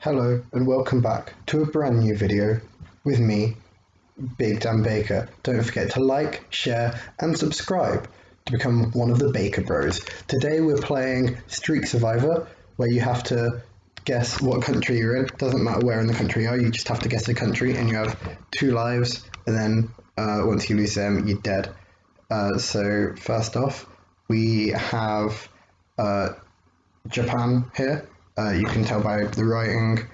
Hello and welcome back to a brand new video with me, Big Dan Baker. Don't forget to like, share and subscribe to become one of the Baker Bros. Today we're playing Streak Survivor, where you have to guess what country you're in. Doesn't matter where in the country you are, you just have to guess the country, and you have 2 lives, and then once you lose them, you're dead. So first off, we have Japan here. You can tell by the writing,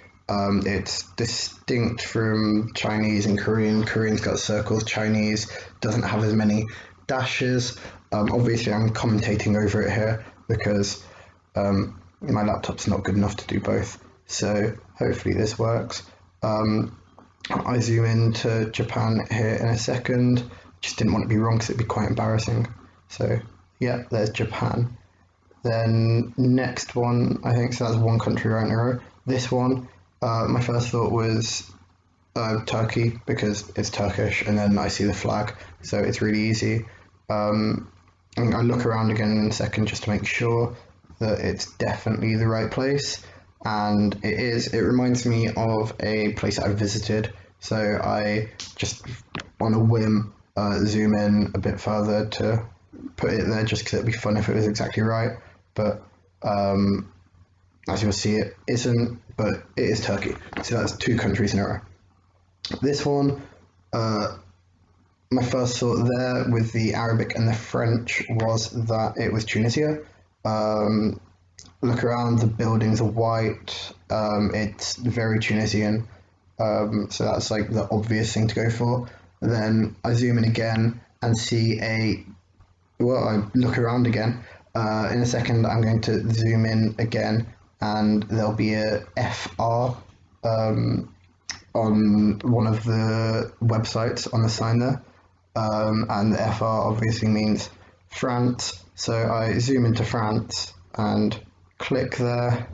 it's distinct from Chinese and Korean. Korean's got circles, Chinese doesn't have as many dashes. Obviously I'm commentating over it here because my laptop's not good enough to do both, so hopefully this works. I zoom into Japan here in a second. Just didn't want to be wrong because it'd be quite embarrassing. So yeah, there's Japan. Then next one, I think, so that's one country right in a row. This one, my first thought was Turkey because it's Turkish, and then I see the flag, so it's really easy. I look around again in a second just to make sure that it's definitely the right place, and it is. It reminds me of a place that I visited, so I just on a whim zoom in a bit further to put it there just because it'd be fun if it was exactly right. But as you'll see, it isn't, but it is Turkey. So that's 2 countries in a row. This one, my first thought there with the Arabic and the French was that it was Tunisia. Look around, the buildings are white. It's very Tunisian. So that's like the obvious thing to go for. Then I zoom in again and see I look around again. In a second, I'm going to zoom in again, and there'll be a FR on one of the websites on the sign there, and the FR obviously means France. So I zoom into France and click there,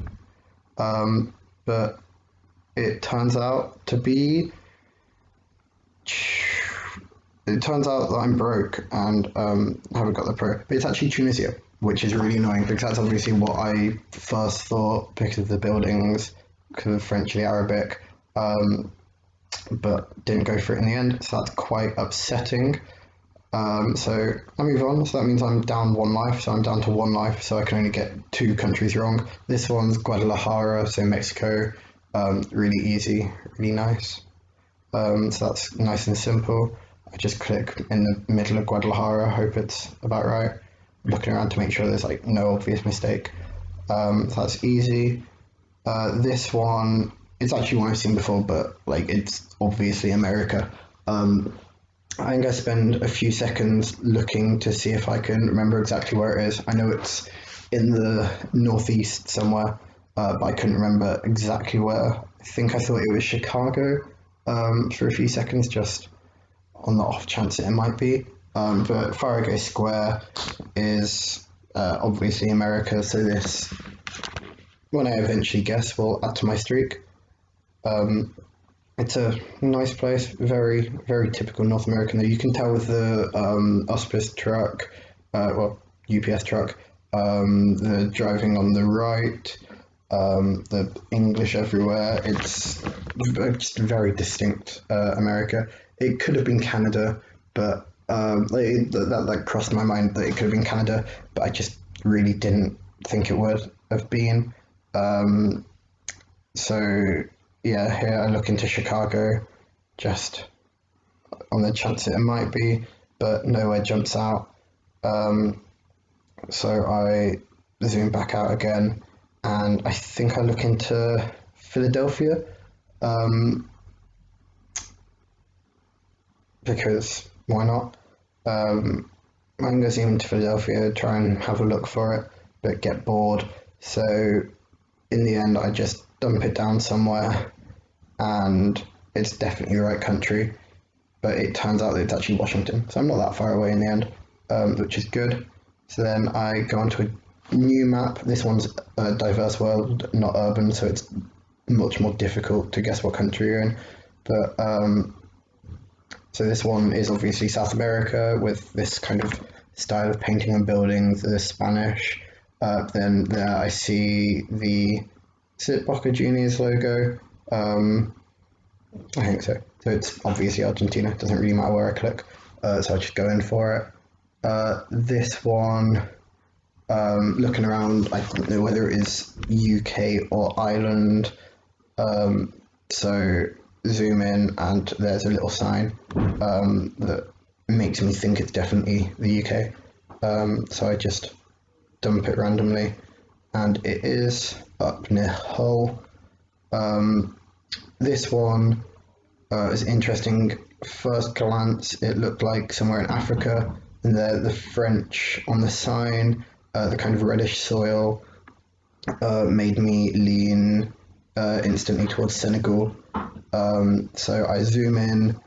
but it turns out to be. It turns out that I'm broke and haven't got the pro, but it's actually Tunisia, which is really annoying because that's obviously what I first thought because of the buildings, because of French and Arabic, but didn't go for it in the end, so that's quite upsetting. So I move on, so that means I'm down 1 life, so I'm down to 1 life, so I can only get 2 countries wrong. This one's Guadalajara, so Mexico, really easy, really nice. So that's nice and simple. I just click in the middle of Guadalajara, hope it's about right. Looking around to make sure there's like no obvious mistake. So that's easy. This one, it's actually one I've seen before, but like it's obviously America. I think I spend a few seconds looking to see if I can remember exactly where it is. I know it's in the northeast somewhere, but I couldn't remember exactly where. I think I thought it was Chicago for a few seconds, just on the off chance it might be. But Farragut Square is obviously America, so this, when I eventually guess, will add to my streak. It's a nice place, very, very typical North American though. You can tell with the Auspice truck, UPS truck, the driving on the right, the English everywhere. It's just very distinct America. It could have been Canada, but that crossed my mind that it could have been Canada, but I just really didn't think it would have been. So yeah, here I look into Chicago, just on the chance that it might be, but nowhere jumps out. So I zoom back out again, and I think I look into Philadelphia, because why not? I'm going to zoom into Philadelphia, try and have a look for it, but get bored. So in the end, I just dump it down somewhere, and it's definitely the right country, but it turns out that it's actually Washington. So I'm not that far away in the end, which is good. So then I go onto a new map. This one's a diverse world, not urban, so it's much more difficult to guess what country you're in. But so this one is obviously South America with this kind of style of painting and buildings, the Spanish. Then there I see the is it Boca Juniors logo? I think so. So it's obviously Argentina. It doesn't really matter where I click. So I just go in for it. This one, looking around, I don't know whether it is UK or Ireland. So zoom in, and there's a little sign that makes me think it's definitely the UK. So I just dump it randomly, and it is up near Hull. This one is interesting. First glance, it looked like somewhere in Africa, and the French on the sign, the kind of reddish soil, made me lean instantly towards Senegal. So I zoom in,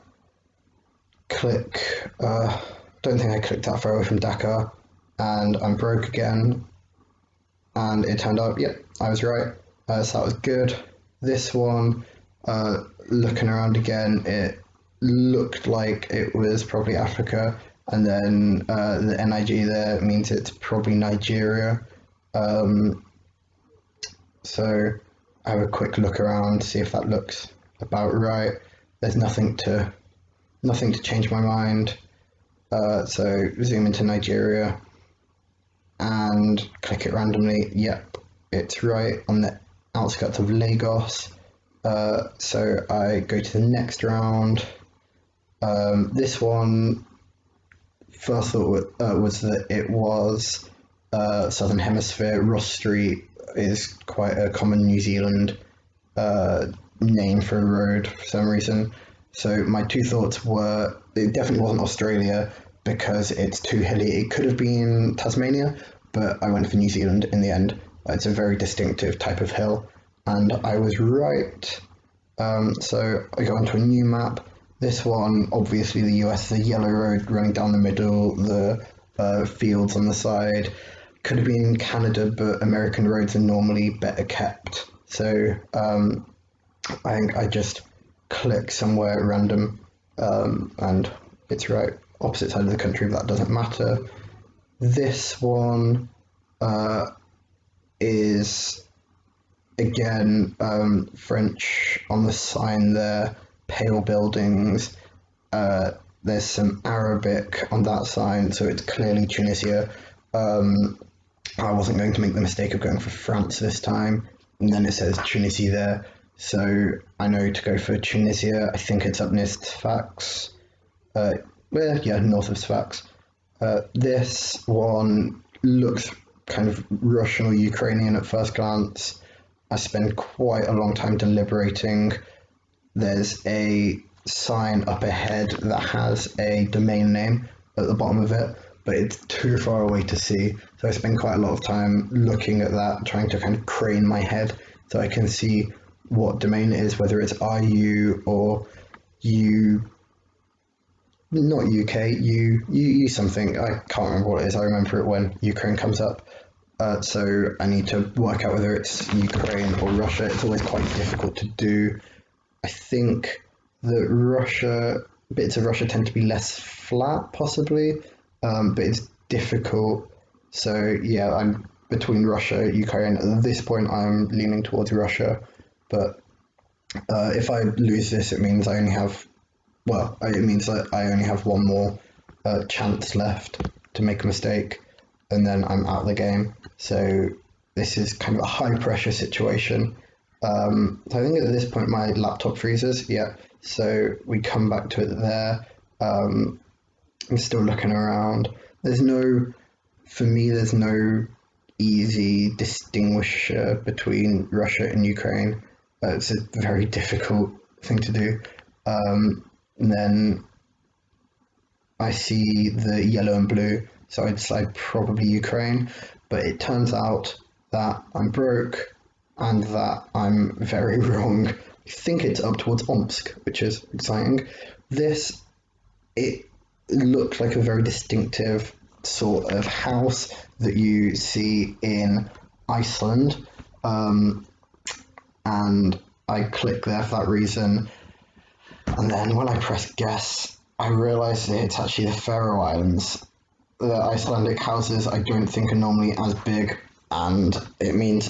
click, don't think I clicked that far away from Dakar, and I'm broke again, and it turned out, yep, I was right, so that was good. This one, looking around again, it looked like it was probably Africa, and then the NIG there means it's probably Nigeria. So I have a quick look around, see if that looks about right. There's nothing to change my mind. So zoom into Nigeria and click it randomly. Yep, it's right on the outskirts of Lagos. So I go to the next round. This one, first thought was that it was Southern Hemisphere. Ross Street is quite a common New Zealand name for a road for some reason. So my two thoughts were, it definitely wasn't Australia because it's too hilly. It could have been Tasmania, but I went for New Zealand in the end. It's a very distinctive type of hill, and I was right. So I go onto a new map. This one, obviously the US, the yellow road running down the middle, the fields on the side. Could have been Canada, but American roads are normally better kept. So I think I just click somewhere random, and it's right, opposite side of the country, but that doesn't matter. This one is again French on the sign there, pale buildings. There's some Arabic on that sign, so it's clearly Tunisia. I wasn't going to make the mistake of going for France this time, and then it says Tunisia there, so I know to go for Tunisia. I think it's up near Sfax. North of Sfax. This one looks kind of Russian or Ukrainian at first glance. I spend quite a long time deliberating. There's a sign up ahead that has a domain name at the bottom of it, but it's too far away to see. So I spend quite a lot of time looking at that, trying to kind of crane my head so I can see what domain it is, whether it's IU or not UK, U something. I can't remember what it is. I remember it when Ukraine comes up. So I need to work out whether it's Ukraine or Russia. It's always quite difficult to do. I think that bits of Russia tend to be less flat, possibly, but it's difficult. So yeah, I'm between Russia, Ukraine. At this point, I'm leaning towards Russia, but if I lose this, it means I only have, it means that I only have one more chance left to make a mistake, and then I'm out of the game. So this is kind of a high pressure situation. So I think at this point my laptop freezes. Yeah, so we come back to it there. I'm still looking around. There's no easy distinguisher between Russia and Ukraine. It's a very difficult thing to do. And then I see the yellow and blue, so I decide probably Ukraine, but it turns out that I'm broke and that I'm very wrong. I think it's up towards Omsk, which is exciting. It looked like a very distinctive sort of house that you see in Iceland, and I click there for that reason. And then when I press guess, I realise that it's actually the Faroe Islands. The Icelandic houses I don't think are normally as big, and it means